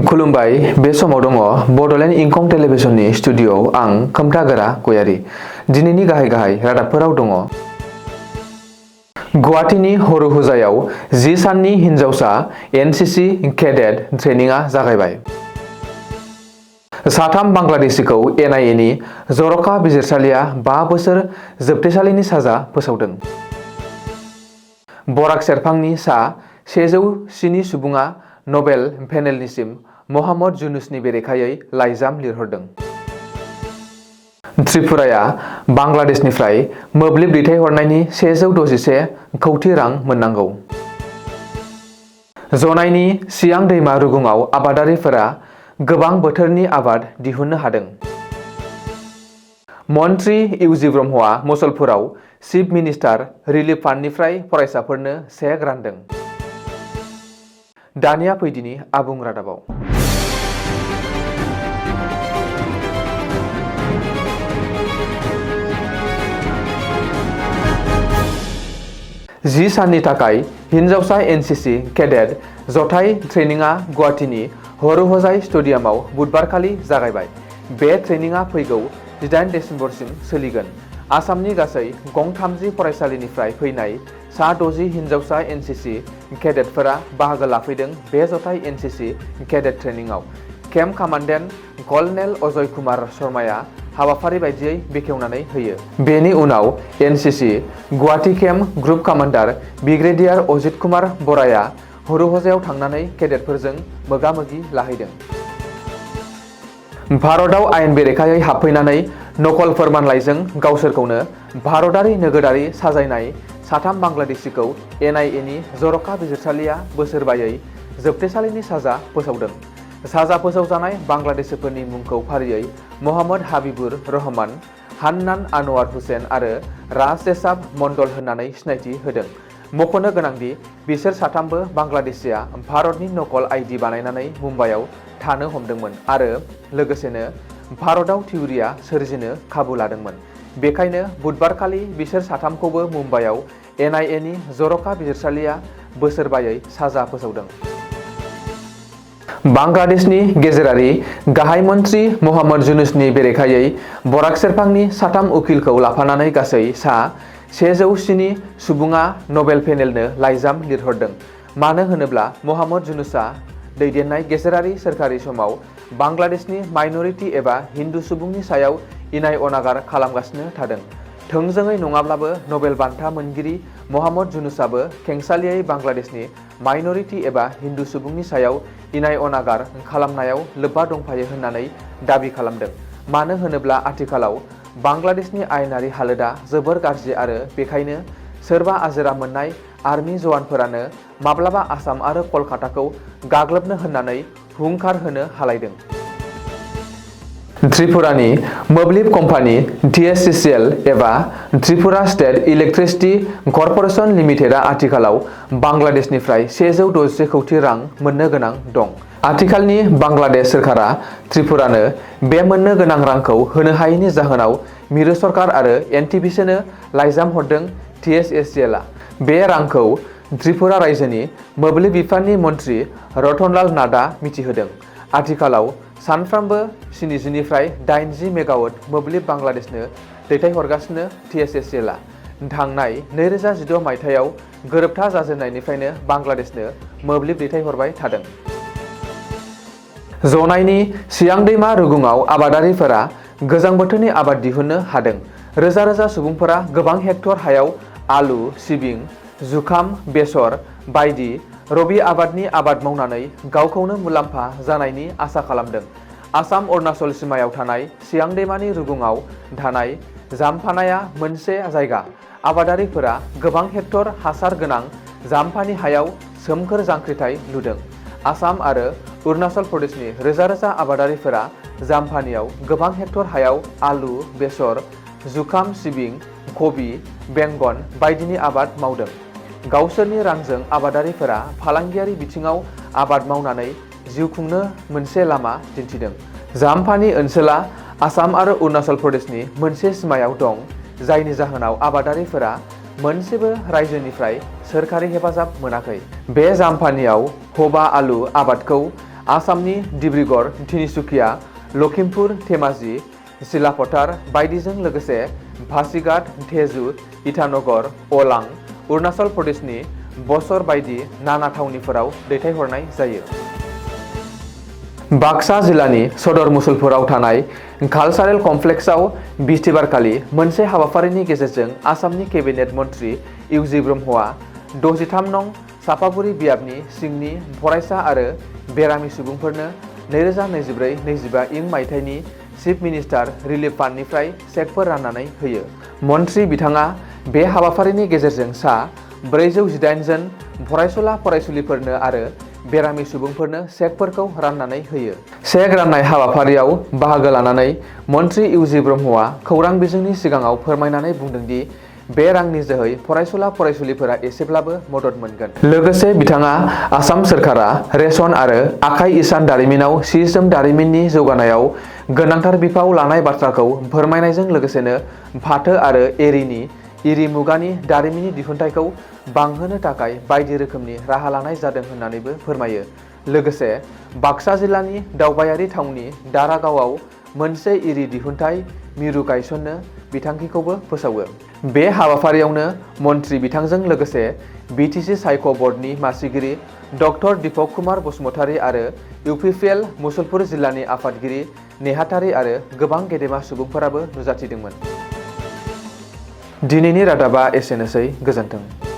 खुलुमबाय बे समाव दङ बडलेण्ड इंखं टेलिभिजननि स्टुडिय'आव आं खोमथागोरा गयारी। दिनैनि गाहाय रादाबफोराव दङ। गुवाहाटीनि हरुहुजायाव 10 साननि हिनजावसा एनसीसी केडेट ट्रेनिंआ जागायबाय। साथाम बांग्लादेशीखौ एनआईएनि जर'खा बिजिरसालिया 5 बोसोर जोबथेसालिनि साजा फोसावदों। बराक सेरफांनि सा 107 सुबुङा नबेल पेनेलनिसिम मोहम्मद युनुसनि बेरेखायै लाइजाम लिरहरदों। त्रिपुराया बांग्लादेशनिफ्राय मोब्लिब दैथायहरनायनि 161 कौटि रां मोननांगौ। जनाइनि सियां दैमा रुगुङाव आबादारिफोरा गोबां बोथोरनि आबाद दिहुननो हादों। मन्त्रि इउजि ब्रह्मआ मुसलपुराव चिफ मिनिस्टार रिलिफ फान्डनिफ्राय फरायसाफोरनो चेक रानदों। दानिया फैदिनि आबुं रादाबाव। 10 साननि थाखाय हिनजावसा एनसीसी केडेट जथाय ट्रेनिंआ गुवाहाटीनि हरुहजाय स्टेडियामाव बुधबारखालि जागायबाय। बे ट्रेनिंआ फैगौ 18 दिसेम्बरसिम सोलिगोन। आसामनि गासै गं 30 फरायसालिनिफ्राय फैनाय सा 60 हिनजावसा एनसीसी केडेटफोरा बाहागो लाफैदों। बे जथाय एनसीसी केडेट ट्रेनिंआव camp commandant colonel Ajay Kumar शर्माया हाबाफारि बायदियै बेखेवनानै होयो। बेनि उनाव NCC Guwahati camp group commander brigadier Ajit Kumar बराया हरुहजायाव थांनानै केडेटफोरजों मोगा-मोगि लाहैदों। भारतआव आयेन बेरेखायै हाबफैनानै नकल फोरमानलाइजों गावसोरखौनो भारतारि नोगोरारि साजायनाय साथाम बांग्लादेशीखौ एनआईएनि जर'खा बिजिरसालिया बोसोरबायै जोबथेसालिनि साजा फोसावदों। साजा फोसावजानाय बांग्लादेशीफोरनि मुंखौ फारियै मोहम्मद हाबिबुर रहमान, हान्नान आनवार हुसैन आरो राजेशाब मण्डल होननानै सिनायथि होदों। मख'नो गोनांदि बिसोर साथामबो बांग्लादेशीया भारतनि नकल आईडी बानायनानै मुम्बाइआव थानो हमदोंमोन आरो लोगोसेनो भारतआव थिउरिया सोरजिनो खाबु लादोंमोन। बेखायनो बुधबारखालि बिसोर साथामखौबो मुम्बाइआव एनआईएनि जर'खा बिजिरसालिया बोसोरबायै साजा फोसावदों। बांग्लादेशनि गेजेरारि गाहाय मन्त्रि मोहम्मद युनुसनि बेरेखायै बराक सेरफांनि साथाम उकिलखौ लाफानानै गासै सा 107 सुबुङा नबेल पेनेलनो लाइजाम लिरहरदों। मानो होनोब्ला मोहम्मद युनुसआ दैदेननाय गेजेरारि सोरखारि समाव बांग्लादेशनि माइनरिटी एबा हिन्दु सुबुंनि सायाव इनाय अनागार खालामगासिनो थादों। थोंजोङै नङाब्लाबो नबेल बान्था मोनगिरि मोहम्मद युनुसआबो खेंसालियायै बांग्लादेशनि माइनरिटी एबा हिन्दु सुबुंनि सायाव इनाय अनागार खालामनायाव लोब्बा दंफायो होननानै दाबि खालामदों। मानो होनोब्ला आथिखालाव बांग्लादेशनि आयेनारि हालोदा जोबोर गाज्रि आरो बेखायनो सोरबा आजिरा मोननाय आर्मि जवानफोरानो माब्लाबा आसाम आरो कलकाताखौ गाग्लोबनो होननानै हुंखार होनो हालायदों। त्रिपुरानि मोब्लिब कम्पानि TSCCL एबा त्रिपुरा स्टेट इलेक्ट्रिसिटि कर्परेसन लिमिटेडआ आथिखालाव बांग्लादेशनिफ्राय 160 कौटि रां मोननो गोनां दं। आथिखालनि बांग्लादेश सोरखारा त्रिपुरानो बे मोननो गोनां रांखौ होनो हायैनि जाहोनाव मिरु सरकार आरो NTPCनो लाइजाम हरदों। TSCCLआ बे रांखौ त्रिपुरा रायजोनि मोब्लिब बिफाननि मन्त्रि रतनलाल नाथआ मिथिहोदों। आथिखालाव सानफ्रोमबो 70 निफ्राय 80 मेगावाट मोब्लिब बांग्लादेशनो दैथायहरगासिनो TSCCLआ थांनाय 2016 मायथाइयाव गोरोबथा जाजेननायनिफ्रायनो बांग्लादेशनो मोब्लिब दैथायहरबाय थादों। जनाइनि सियां दैमा रुगुङाव आबादारिफोरा गोजां बोथोरनि आबाद दिहुननो हादों। रोजा रोजा सुबुंफोरा गोबां हेक्टर हायाव आलु, सिबिं, जुखाम, बेसर बायदि रबि आबादनि आबाद मावनानै गावखौनो मुलाम्फा जानायनि आसा खालामदों। आसाम अरुणाचल सिमायाव थानाय सियां दैमानि रुगुङाव थानाय जाम्फानाया मोनसे जायगा। आबादारिफोरा गोबां हेक्टर हासार गोनां जाम्फानि हायाव सोमखोर जांख्रिथाय लुदों। आसाम आरो अरुणाचल प्रदेशनि रोजा रोजा आबादारिफोरा जाम्फानियाव गोबां हेक्टर हायाव आलु, बेसर, जुखाम, सिबिं, कबि, बेंगन बायदिनि आबाद मावदों। गावसोरनि रांजों आबादारिफोरा फालांगियारि बिथिङाव आबाद मावनानै जिउ खुंनो मोनसे लामा दिन्थिदों। जाम्फानि ओनसोला आसाम आरो अरुणाचल प्रदेशनि मोनसे सिमायाव दं, जायनि जाहोनाव आबादारिफोरा मोनसेबो रायजोनिफ्राय सोरखारि हेफाजाब मोनाखै। बे जाम्फानियाव हबा आलु आबादखौ आसामनि डिब्रुगड़, तिनिसुकिया, लखिमपुर, धेमाजि, सिलापथार बायदिजों लोगोसे पासीघाट, धेजु, इटानगर, अलां, अरुणाचल प्रदेशनि बसर बायदि नाना थावनिफोराव दैथायहरनाय जायो। बाक्सा जिल्लानि सदर मुसलपुराव थानाय कालचारेल कमप्लेक्सआव बिस्थिबारखालि मोनसे हाबाफारिनि गेजेरजों आसामनि केबिनेट मन्त्रि इउजि ब्रह्मआ 63 नं सापागुरि बियाबनि सिंनि फरायसा आरो बेरामि सुबुंफोरनो 2024-25 इं मायथाइनि चिफ मिनिस्टार रिलिफ फान्डनिफ्राय चेकफोर राननानै होयो। मन्त्रि बिथाङा बे हाबाफारिनि गेजेरजों सा 418 जन फरायसुला फरायसुलिफोरनो आरो बेरामि सुबुंफोरनो चेकफोरखौ राननानै होयो। चेक राननाय हाबाफारियाव बाहागो लानानै मन्त्रि इउजि ब्रह्मआ खौरां बिजोंनि सिगाङाव फोरमायनानै बुंदों दि बे रांनि जोहै फरायसुला फरायसुलिफोरा एसेब्लाबो मदद मोनगोन। लोगोसे बिथाङा आसाम सोरखारा रेशन आरो आखाइ इसान दारिमिनाव सि जोम दारिमिननि जौगानायाव गोनांथार बिफाव लानाय बाथ्राखौ फोरमायनायजों लोगोसेनो फाथो आरो एरिनि इरि मुगानि दारिमिननि दिहुनथाइखौ बांहोनो थाखाय बायदि रोखोमनि राहा लानाय जादों होननानैबो फोरमायो। लोगोसे बाक्सा जिल्लानि दावबायारि थावनि दारागावआव मोनसे इरि दिहुनथाइ मिरु गायसननो बिथांखिखौबो फोसावो। बे हाबाफारियावनो मन्त्रि बिथांजों लोगोसे बिटिसि सायख' बर्डनि मासिगिरि डक्टर दीपक कुमार बसुमतारी आरो इउपिपिएल मुसलपुर जिल्लानि आफादगिरि नेहाथारि आरो गोबां गेदेमा सुबुंफोराबो नुजाथिदोंमोन। दिनैनि रादाबा एसेनोसै, गोजोन्थों।